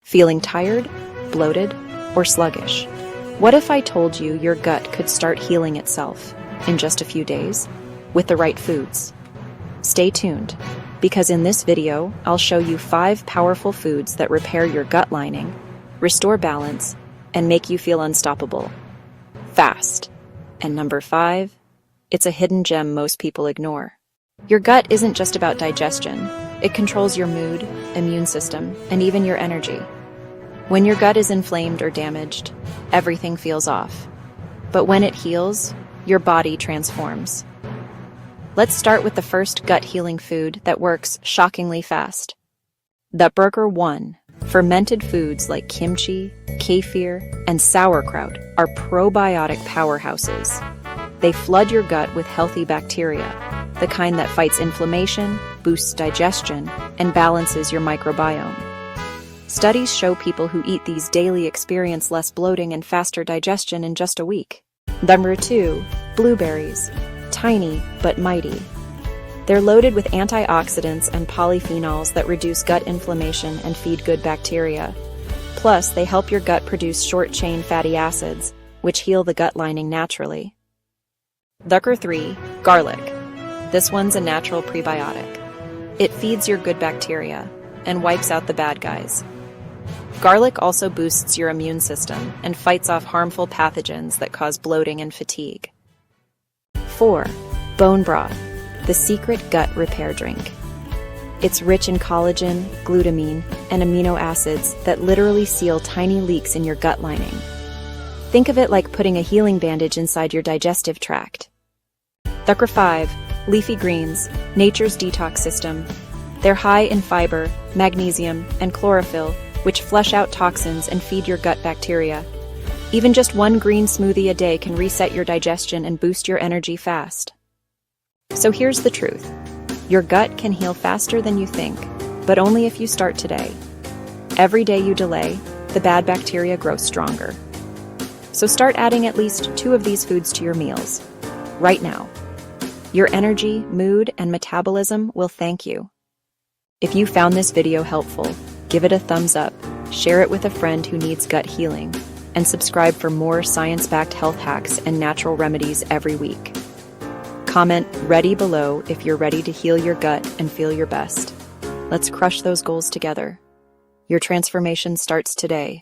Feeling tired, bloated, or sluggish? What if I told you your gut could start healing itself in just a few days with the right foods? Stay tuned, because in this video, I'll show you 5 powerful foods that repair your gut lining, restore balance, and make you feel unstoppable. Fast. And number 5, it's a hidden gem most people ignore. Your gut isn't just about digestion. It controls your mood, immune system, and even your energy. When your gut is inflamed or damaged, everything feels off. But when it heals, your body transforms. Let's start with the first gut-healing food that works shockingly fast. Burger 1. Fermented foods like kimchi, kefir, and sauerkraut are probiotic powerhouses. They flood your gut with healthy bacteria, the kind that fights inflammation, boosts digestion, and balances your microbiome. Studies show people who eat these daily experience less bloating and faster digestion in just a week. Number 2. Blueberries. Tiny but mighty. They're loaded with antioxidants and polyphenols that reduce gut inflammation and feed good bacteria. Plus, they help your gut produce short-chain fatty acids, which heal the gut lining naturally. Number 3. Garlic. This one's a natural prebiotic. It feeds your good bacteria and wipes out the bad guys. Garlic also boosts your immune system and fights off harmful pathogens that cause bloating and fatigue. 4. Bone broth, the secret gut repair drink. It's rich in collagen, glutamine, and amino acids that literally seal tiny leaks in your gut lining. Think of it like putting a healing bandage inside your digestive tract. Number 5. Leafy greens, nature's detox system. They're high in fiber, magnesium, and chlorophyll, which flush out toxins and feed your gut bacteria. Even just one green smoothie a day can reset your digestion and boost your energy fast. So here's the truth. Your gut can heal faster than you think, but only if you start today. Every day you delay, the bad bacteria grow stronger. So start adding at least 2 of these foods to your meals, right now. Your energy, mood, and metabolism will thank you. If you found this video helpful, give it a thumbs up, share it with a friend who needs gut healing, and subscribe for more science-backed health hacks and natural remedies every week. Comment "ready" below if you're ready to heal your gut and feel your best. Let's crush those goals together. Your transformation starts today.